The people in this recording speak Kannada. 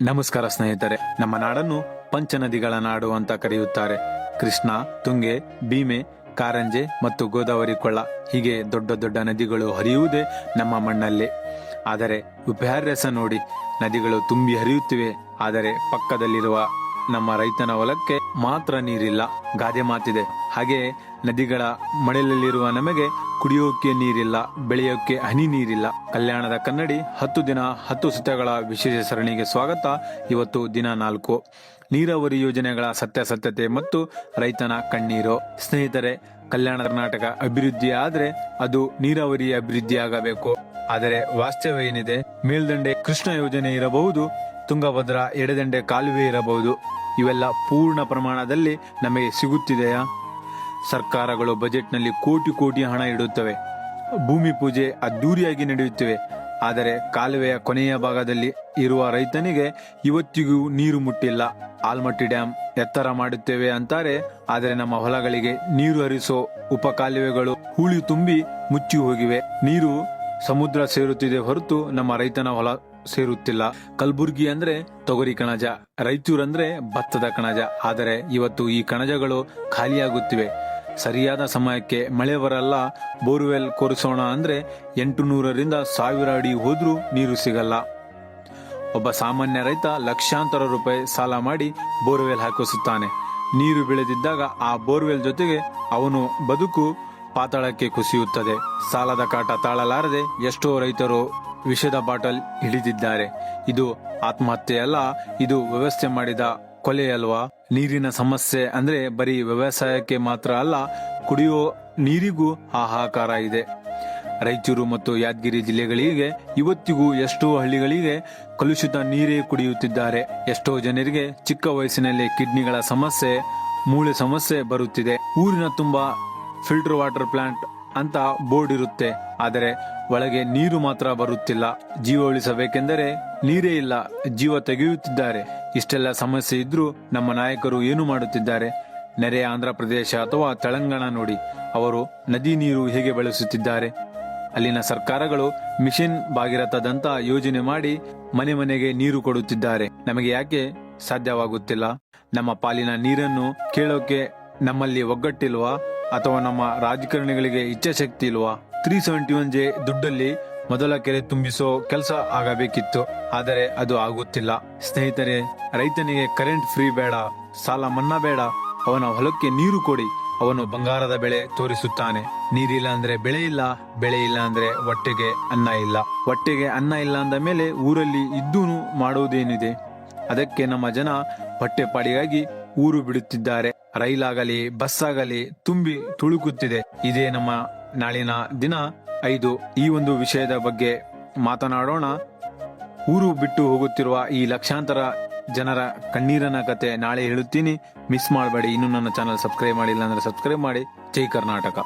ನಮಸ್ಕಾರ ಸ್ನೇಹಿತರೆ. ನಮ್ಮ ನಾಡನ್ನು ಪಂಚನದಿಗಳ ನಾಡು ಅಂತ ಕರೆಯುತ್ತಾರೆ. ಕೃಷ್ಣ, ತುಂಗೆ, ಭೀಮೆ, ಕಾರಂಜೆ ಮತ್ತು ಗೋದಾವರಿ ಕೊಳ್ಳ ಹೀಗೆ ದೊಡ್ಡ ದೊಡ್ಡ ನದಿಗಳು ಹರಿಯುವುದೇ ನಮ್ಮ ಮಣ್ಣಲ್ಲಿ. ಆದರೆ ವಿಪರ್ಯಾಸ ನೋಡಿ, ನದಿಗಳು ತುಂಬಿ ಹರಿಯುತ್ತಿವೆ, ಆದರೆ ಪಕ್ಕದಲ್ಲಿರುವ ನಮ್ಮ ರೈತನ ಹೊಲಕ್ಕೆ ಮಾತ್ರ ನೀರಿಲ್ಲ. ಗಾದೆ ಮಾತಿದೆ. ಹಾಗೆ ನದಿಗಳ ಮಳೆಯಲ್ಲಿರುವ ನಮಗೆ ಕುಡಿಯೋಕೆ ನೀರಿಲ್ಲ, ಬೆಳೆಯೋಕೆ ಹನಿ ನೀರಿಲ್ಲ. ಕಲ್ಯಾಣದ ಕನ್ನಡಿ 10 ದಿನ 10 ಸುತ್ತಗಳ ವಿಶೇಷ ಸರಣಿಗೆ ಸ್ವಾಗತ. ಇವತ್ತು ದಿನ 4, ನೀರಾವರಿ ಯೋಜನೆಗಳ ಸತ್ಯಾಸತ್ಯತೆ ಮತ್ತು ರೈತನ ಕಣ್ಣೀರು. ಸ್ನೇಹಿತರೆ, ಕಲ್ಯಾಣ ಕರ್ನಾಟಕ ಅಭಿವೃದ್ಧಿ ಆದ್ರೆ ಅದು ನೀರಾವರಿ ಅಭಿವೃದ್ಧಿ ಆಗಬೇಕು. ಆದರೆ ವಾಸ್ತವ ಏನಿದೆ? ಮೇಲ್ದಂಡೆ ಕೃಷ್ಣ ಯೋಜನೆ ಇರಬಹುದು, ತುಂಗಭದ್ರಾ ಎಡದಂಡೆ ಕಾಲುವೆ ಇರಬಹುದು. ಇವೆಲ್ಲ ಪೂರ್ಣ ಪ್ರಮಾಣದಲ್ಲಿ ನಮಗೆ ಸಿಗುತ್ತಿದೆಯಾ? ಸರ್ಕಾರಗಳು ಬಜೆಟ್ನಲ್ಲಿ ಕೋಟಿ ಕೋಟಿ ಹಣ ಇಡುತ್ತವೆ, ಭೂಮಿ ಪೂಜೆ ಅದ್ದೂರಿಯಾಗಿ ನಡೆಯುತ್ತಿವೆ. ಆದರೆ ಕಾಲುವೆಯ ಕೊನೆಯ ಭಾಗದಲ್ಲಿ ಇರುವ ರೈತನಿಗೆ ಇವತ್ತಿಗೂ ನೀರು ಮುಟ್ಟಿಲ್ಲ. ಆಲ್ಮಟ್ಟಿ ಡ್ಯಾಂ ಎತ್ತರ ಮಾಡುತ್ತೇವೆ ಅಂತಾರೆ, ಆದರೆ ನಮ್ಮ ಹೊಲಗಳಿಗೆ ನೀರು ಹರಿಸೋ ಉಪಕಾಲುವೆಗಳು ಹೂಳಿ ತುಂಬಿ ಮುಚ್ಚಿ ಹೋಗಿವೆ. ನೀರು ಸಮುದ್ರ ಸೇರುತ್ತಿದೆ ಹೊರತು ನಮ್ಮ ರೈತನ ಹೊಲ ಸೇರುತ್ತಿಲ್ಲ. ಕಲಬುರ್ಗಿ ಅಂದ್ರೆ ತೊಗರಿ ಕಣಜ, ರಾಯಚೂರಂದ್ರೆ ಭತ್ತದ ಕಣಜ. ಆದರೆ ಇವತ್ತು ಈ ಕಣಜಗಳು ಖಾಲಿಯಾಗುತ್ತಿವೆ. ಸರಿಯಾದ ಸಮಯಕ್ಕೆ ಮಳೆ ಬರಲ್ಲ. ಬೋರ್ವೆಲ್ ಕೊರೆಸೋಣ ಅಂದ್ರೆ 800ರಿಂದ 1000 ಅಡಿ ಹೋದ್ರೂ ನೀರು ಸಿಗಲ್ಲ. ಒಬ್ಬ ಸಾಮಾನ್ಯ ರೈತ ಲಕ್ಷಾಂತರ ರೂಪಾಯಿ ಸಾಲ ಮಾಡಿ ಬೋರ್ವೆಲ್ ಹಾಕಿಸುತ್ತಾನೆ. ನೀರು ಬೆಳೆದಿದ್ದಾಗ ಆ ಬೋರ್ವೆಲ್ ಜೊತೆಗೆ ಅವನು ಬದುಕು ಪಾತಾಳಕ್ಕೆ ಕುಸಿಯುತ್ತದೆ. ಸಾಲದ ಕಾಟ ತಾಳಲಾರದೆ ಎಷ್ಟೋ ರೈತರು ವಿಷದ ಬಾಟಲ್ ಹಿಡಿದಿದ್ದಾರೆ. ಇದು ಆತ್ಮಹತ್ಯೆ ಅಲ್ಲ, ಇದು ವ್ಯವಸ್ಥೆ ಮಾಡಿದ ಕೊಲೆ ಅಲ್ವಾ? ನೀರಿನ ಸಮಸ್ಯೆ ಅಂದ್ರೆ ಬರೀ ವ್ಯವಸಾಯಕ್ಕೆ ಮಾತ್ರ ಅಲ್ಲ, ಕುಡಿಯೋ ನೀರಿಗೂ ಹಾಹಾಕಾರ ಇದೆ. ರಾಯಚೂರು ಮತ್ತು ಯಾದಗಿರಿ ಜಿಲ್ಲೆಗಳಿಗೆ ಇವತ್ತಿಗೂ ಎಷ್ಟೋ ಹಳ್ಳಿಗಳಿಗೆ ಕಲುಷಿತ ನೀರೇ ಕುಡಿಯುತ್ತಿದ್ದಾರೆ. ಎಷ್ಟೋ ಜನರಿಗೆ ಚಿಕ್ಕ ವಯಸ್ಸಿನಲ್ಲಿ ಕಿಡ್ನಿಗಳ ಸಮಸ್ಯೆ, ಮೂಳೆ ಸಮಸ್ಯೆ ಬರುತ್ತಿದೆ. ಊರಿನ ತುಂಬಾ ಫಿಲ್ಟರ್ ವಾಟರ್ ಪ್ಲಾಂಟ್ ಅಂತ ಬೋರ್ಡ್ ಇರುತ್ತೆ, ಆದರೆ ಒಳಗೆ ನೀರು ಮಾತ್ರ ಬರುತ್ತಿಲ್ಲ. ಜೀವ ಉಳಿಸಬೇಕೆಂದರೆ ನೀರೇ ಇಲ್ಲ, ಜೀವ ತೆಗೆಯುತ್ತಿದ್ದಾರೆ. ಇಷ್ಟೆಲ್ಲ ಸಮಸ್ಯೆ ಇದ್ರೂ ನಮ್ಮ ನಾಯಕರು ಏನು ಮಾಡುತ್ತಿದ್ದಾರೆ? ನೆರೆಯ ಆಂಧ್ರ ಪ್ರದೇಶ ಅಥವಾ ತೆಲಂಗಾಣ ನೋಡಿ, ಅವರು ನದಿ ನೀರು ಹೇಗೆ ಬಳಸುತ್ತಿದ್ದಾರೆ. ಅಲ್ಲಿನ ಸರ್ಕಾರಗಳು ಮಿಷನ್ ಭಾಗೀರಥದಂತ ಯೋಜನೆ ಮಾಡಿ ಮನೆ ಮನೆಗೆ ನೀರು ಕೊಡುತ್ತಿದ್ದಾರೆ. ನಮಗೆ ಯಾಕೆ ಸಾಧ್ಯವಾಗುತ್ತಿಲ್ಲ? ನಮ್ಮ ಪಾಲಿನ ನೀರನ್ನು ಕೇಳೋಕೆ ನಮ್ಮಲ್ಲಿ ಒಗ್ಗಟ್ಟಿಲ್ವಾ? ಅಥವಾ ನಮ್ಮ ರಾಜಕಾರಣಿಗಳಿಗೆ ಇಚ್ಛಾಶಕ್ತಿ ಇಲ್ವಾ? 371J ದುಡ್ಡಲ್ಲಿ ಮೊದಲ ಕೆರೆ ತುಂಬಿಸೋ ಕೆಲಸ ಆಗಬೇಕಿತ್ತು, ಆದರೆ ಅದು ಆಗುತ್ತಿಲ್ಲ. ಸ್ನೇಹಿತರೆ, ರೈತನಿಗೆ ಕರೆಂಟ್ ಫ್ರೀ ಬೇಡ, ಸಾಲ ಮನ್ನಾ ಬೇಡ, ಅವನ ಹೊಲಕ್ಕೆ ನೀರು ಕೊಡಿ. ಅವನು ಬಂಗಾರದ ಬೆಳೆ ತೋರಿಸುತ್ತಾನೆ. ನೀರಿಲ್ಲ ಅಂದ್ರೆ ಬೆಳೆ ಇಲ್ಲ, ಬೆಳೆ ಇಲ್ಲ ಅಂದ್ರೆ ಹೊಟ್ಟೆಗೆ ಅನ್ನ ಇಲ್ಲ. ಹೊಟ್ಟೆಗೆ ಅನ್ನ ಇಲ್ಲ ಅಂದ ಮೇಲೆ ಊರಲ್ಲಿ ಇದ್ದೂನು ಮಾಡುವುದೇನಿದೆ? ಅದಕ್ಕೆ ನಮ್ಮ ಜನ ಹೊಟ್ಟೆಪಾಡಿಗಾಗಿ ಊರು ಬಿಡುತ್ತಿದ್ದಾರೆ. ರೈಲಾಗಲಿ ಬಸ್ ಆಗಲಿ ತುಂಬಿ ತುಳುಕುತ್ತಿದೆ. ಇದೇ ನಮ್ಮ ನಾಳಿನ ದಿನ 5. ಈ ಒಂದು ವಿಷಯದ ಬಗ್ಗೆ ಮಾತನಾಡೋಣ. ಊರು ಬಿಟ್ಟು ಹೋಗುತ್ತಿರುವ ಈ ಲಕ್ಷಾಂತರ ಜನರ ಕಣ್ಣೀರನ ಕತೆ ನಾಳೆ ಹೇಳುತ್ತೀನಿ. ಮಿಸ್ ಮಾಡಬೇಡಿ. ಇನ್ನು ನನ್ನ ಚಾನಲ್ ಸಬ್ಸ್ಕ್ರೈಬ್ ಮಾಡಿಲ್ಲ ಅಂದ್ರೆ ಸಬ್ಸ್ಕ್ರೈಬ್ ಮಾಡಿ. ಜೈ ಕರ್ನಾಟಕ.